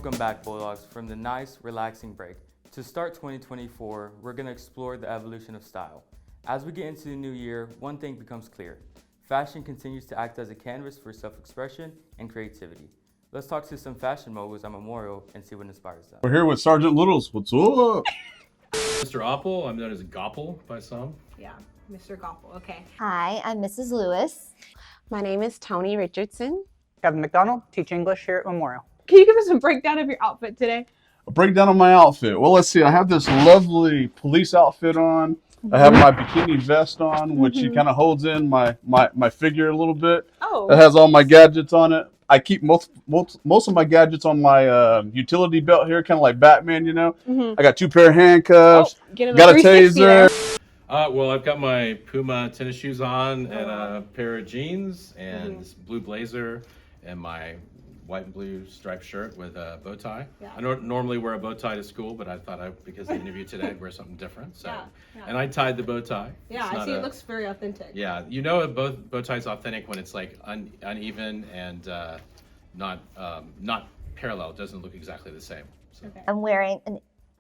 Welcome back, Bulldogs, from the nice, relaxing break. To start 2024, we're going to explore the evolution of style. As we get into the new year, one thing becomes clear. Fashion continues to act as a canvas for self-expression and creativity. Let's talk to some fashion moguls at Memorial and see what inspires them. We're here with Sergeant Littles. What's up? Mr. Opple, I'm known as Gopple by some. Yeah, Mr. Gopple, okay. Hi, I'm Mrs. Lewis. My name is Tony Richardson. Kevin McDonald, teach English here at Memorial. Can you give us a breakdown of your outfit today? A breakdown of my outfit. Well, let's see. I have this lovely police outfit on. I have my bikini vest on, which it kind of holds in my figure a little bit. Oh. It has all my gadgets on it. I keep most of my gadgets on my utility belt here, kind of like Batman, you know. I got 2 pair of handcuffs. Got a taser. Well, I've got my Puma tennis shoes on and a pair of jeans and this blue blazer and my white and blue striped shirt with a bow tie. Yeah. I don't normally wear a bow tie to school, but I thought because of the interview today, I'd wear something different. So, Yeah. And I tied the bow tie. Yeah, I see it looks very authentic. Yeah, you know a bow tie's authentic when it's like uneven and not parallel. It doesn't look exactly the same. So. Okay. I'm wearing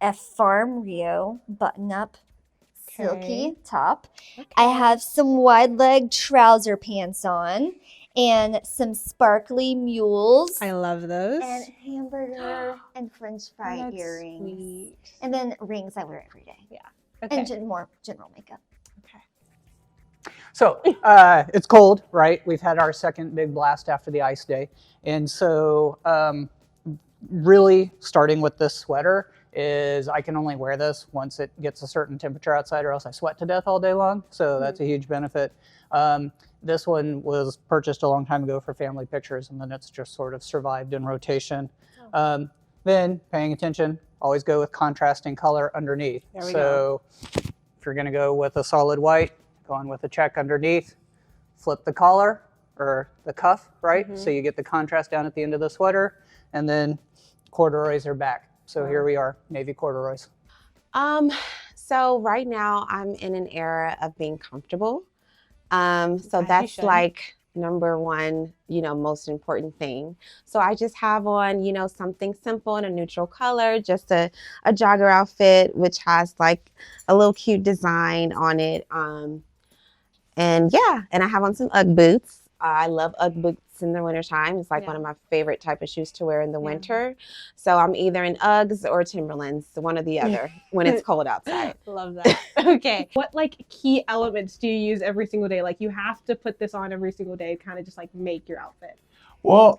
a Farm Rio button-up silky top. Okay. I have some wide-leg trouser pants on and some sparkly mules I love those. and hamburger and french fry That's earrings. sweet. And then rings I wear every day. Yeah. Okay. And more general makeup. Okay. So it's cold, right? We've had our second big blast after the ice day. And so really starting with this sweater is I can only wear this once it gets a certain temperature outside or else I sweat to death all day long. So that's a huge benefit. This one was purchased a long time ago for family pictures, and then it's just sort of survived in rotation. Then paying attention, always go with contrasting color underneath. There we so if you're going to go with a solid white, go on with a check underneath, flip the collar or the cuff, right? So you get the contrast down at the end of the sweater, and then corduroys are back. So here we are, navy corduroys. So right now I'm in an era of being comfortable. So As you that's should. like number one, most important thing. So I just have on, something simple in a neutral color, just a jogger outfit, which has like a little cute design on it. And I have on some Ugg boots. I love Ugg boots in the wintertime. It's like one of my favorite type of shoes to wear in the winter. So I'm either in Uggs or Timberlands, one or the other, when it's cold outside. Love that. Okay. What key elements do you use every single day? Like you have to put this on every single day, kind of just like make your outfit. Well,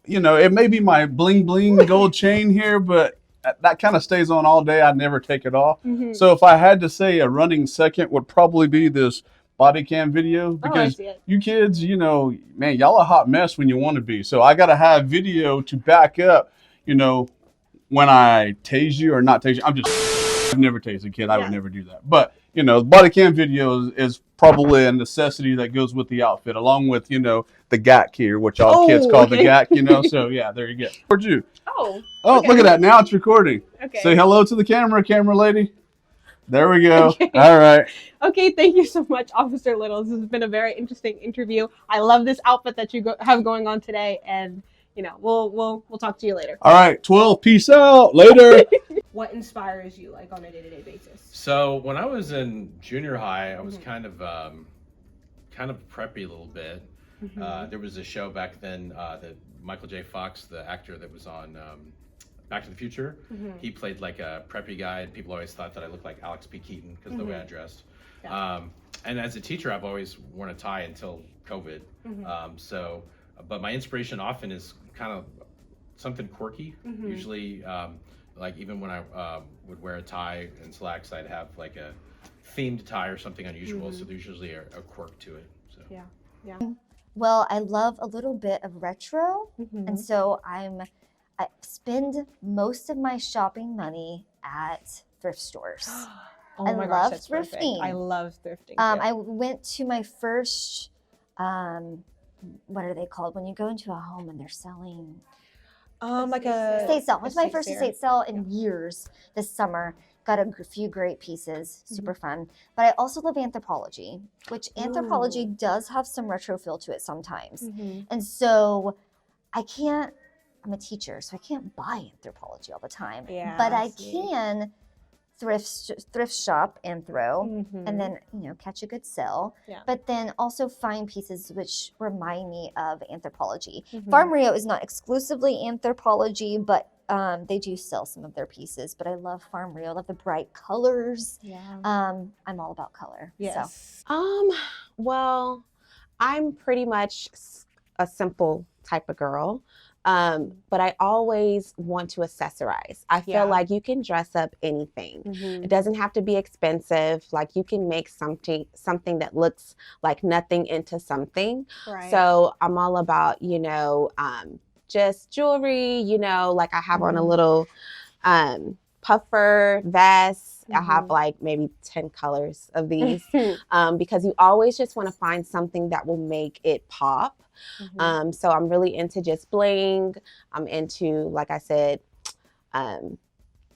it may be my bling bling gold chain here, but that kind of stays on all day. I'd never take it off. So if I had to say a running second would probably be this body cam video, because you kids, man, y'all a hot mess when you want to be. So I got to have video to back up, when I tase you or not tase you. I've never tased a kid. I would never do that. But, body cam video is probably a necessity that goes with the outfit, along with, the GAC here, which all kids call the GAC, So yeah, there you go. Where'd you? Oh, Look at that. Now it's recording. Okay. Say hello to the camera lady. There we go. All right. Okay, thank you so much, Officer Littles. This has been a very interesting interview. I love this outfit that you have going on today, and we'll talk to you later. All right, 12. Peace out. Later. What inspires you on a day-to-day basis? So when I was in junior high, I was kind of preppy a little bit. There was a show back then that Michael J. Fox, the actor that was on Back to the Future, he played like a preppy guy, and people always thought that I looked like Alex P. Keaton because of the way I dressed. Yeah. And as a teacher, I've always worn a tie until COVID. But my inspiration often is kind of something quirky. Usually, like even when I would wear a tie and slacks, I'd have like a themed tie or something unusual. So there's usually a quirk to it. So. Yeah. Well, I love a little bit of retro, and so I spend most of my shopping money at thrift stores. Oh my I gosh, love that's perfect. thrifting. I love thrifting. I went to my first, what are they called? When you go into a home and they're selling like a estate sale. It was my estate first fair. estate sale in years this summer. Got a few great pieces, super fun. But I also love Anthropologie, which Anthropologie does have some retro feel to it sometimes. And so I'm I'm a teacher, so I can't buy Anthropologie all the time. Yeah, but I I see. can thrift shop and throw, Mhm. and then catch a good sale. Yeah. But then also find pieces which remind me of Anthropologie. Mhm. Farm Rio is not exclusively Anthropologie, but they do sell some of their pieces. But I love Farm Rio. I love the bright colors. Yeah. I'm all about color. Yes. Well, I'm pretty much a simple type of girl. But I always want to accessorize. I feel Yeah. like you can dress up anything. Mhm. It doesn't have to be expensive. Like you can make something that looks like nothing into something. Right. So I'm all about, just jewelry, like I have on a little puffer vest. I have like maybe 10 colors of these because you always just want to find something that will make it pop. So I'm really into just bling. I'm into, like I said,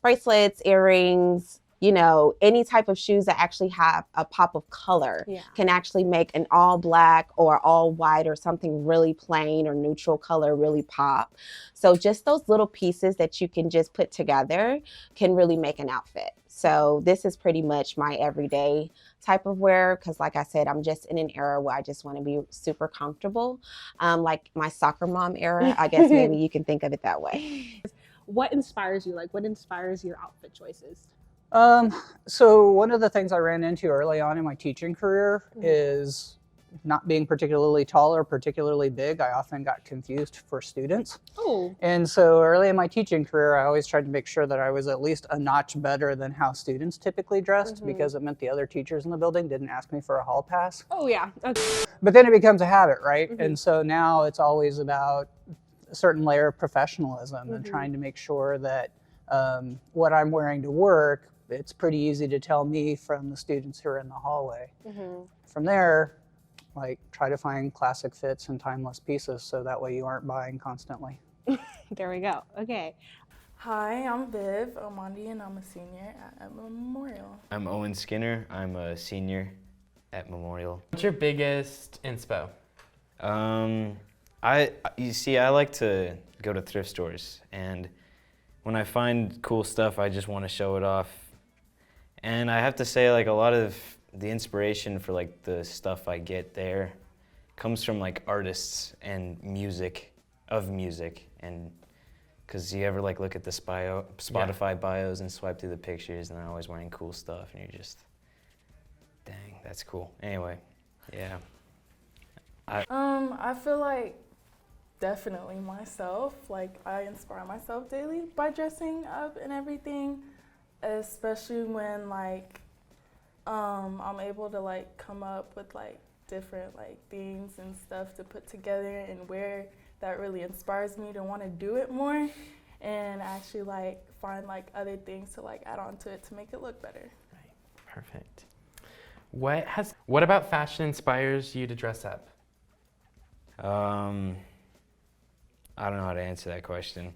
bracelets, earrings, any type of shoes that actually have a pop of color can actually make an all black or all white or something really plain or neutral color really pop. So just those little pieces that you can just put together can really make an outfit. So this is pretty much my everyday type of wear because like I said, I'm just in an era where I just want to be super comfortable. Like my soccer mom era, I guess maybe you can think of it that way. What inspires you? Like, what inspires your outfit choices? So one of the things I ran into early on in my teaching career is not being particularly tall or particularly big. I often got confused for students. Oh. And so early in my teaching career, I always tried to make sure that I was at least a notch better than how students typically dressed because it meant the other teachers in the building didn't ask me for a hall pass. Oh, yeah. Okay. But then it becomes a habit, right? And so now it's always about a certain layer of professionalism and trying to make sure that what I'm wearing to work, it's pretty easy to tell me from the students who are in the hallway. From there, like try to find classic fits and timeless pieces so that way you aren't buying constantly. There we go. Okay. Hi, I'm Viv Omondi, and I'm a senior at Memorial. I'm Owen Skinner. I'm a senior at Memorial. What's your biggest inspo? You see, I like to go to thrift stores, and when I find cool stuff, I just want to show it off. And I have to say, like, a lot of the inspiration for like the stuff I get there comes from like artists and music, and because you ever like look at the Spotify bios and swipe through the pictures, and they're always wearing cool stuff, and you're just, dang, that's cool. Anyway, yeah. I feel like definitely myself. Like I inspire myself daily by dressing up and everything, especially when like I'm able to like come up with like different like themes and stuff to put together and wear that really inspires me to want to do it more and actually like find like other things to like add on to it to make it look better. Right. Perfect. What about fashion inspires you to dress up? I don't know how to answer that question.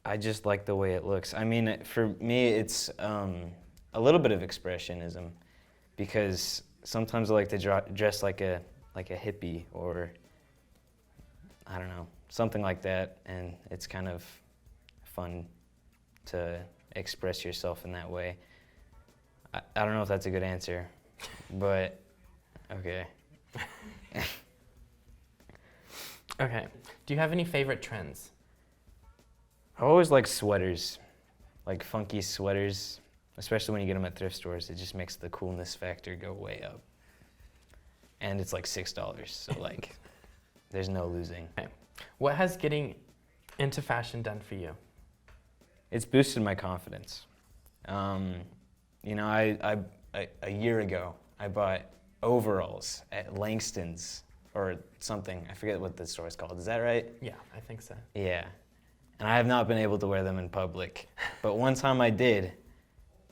I just like the way it looks. I mean, for me, it's a little bit of expressionism, because sometimes I like to dress like a hippie, or I don't know, something like that, and it's kind of fun to express yourself in that way. I don't know if that's a good answer, but okay. Okay. Do you have any favorite trends? I always like sweaters, like funky sweaters, especially when you get them at thrift stores. It just makes the coolness factor go way up. And it's like $6, so like, there's no losing. Okay. What has getting into fashion done for you? It's boosted my confidence. You know, a year ago, I bought overalls at Langston's or something. I forget what the store is called. Is that right? Yeah, I think so. Yeah. And I have not been able to wear them in public. But one time I did,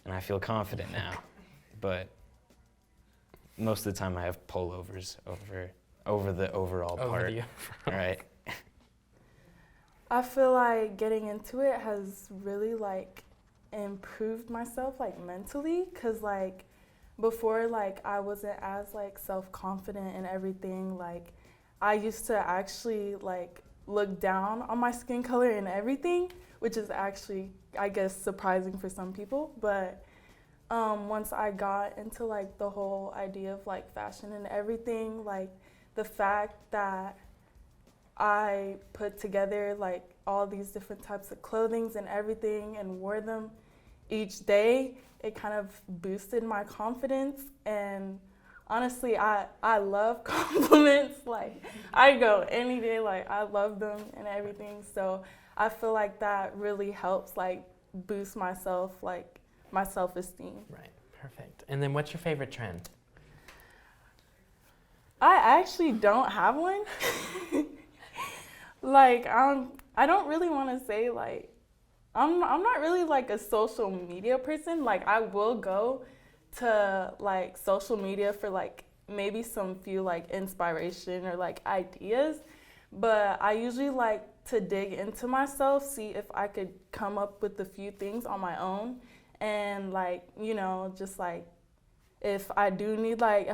and I feel confident now. But most of the time I have pullovers over the overall part. Right. I feel like getting into it has really like improved myself like mentally, because like before, like, I wasn't as like self-confident and everything. Like, I used to actually like look down on my skin color and everything, which is actually, I guess, surprising for some people. But once I got into like the whole idea of like fashion and everything, like the fact that I put together like all these different types of clothings and everything and wore them each day, it kind of boosted my confidence. And honestly, I love compliments. Like, I go any day, like, I love them and everything. So I feel like that really helps like boost myself, like my self-esteem. Right, perfect. And then what's your favorite trend? I actually don't have one. Like, I don't really want to say, like, I'm not really like a social media person. Like, I will go to like social media for like maybe some few like inspiration or like ideas, but I usually like to dig into myself, see if I could come up with a few things on my own, and like, you know, just like if I do need like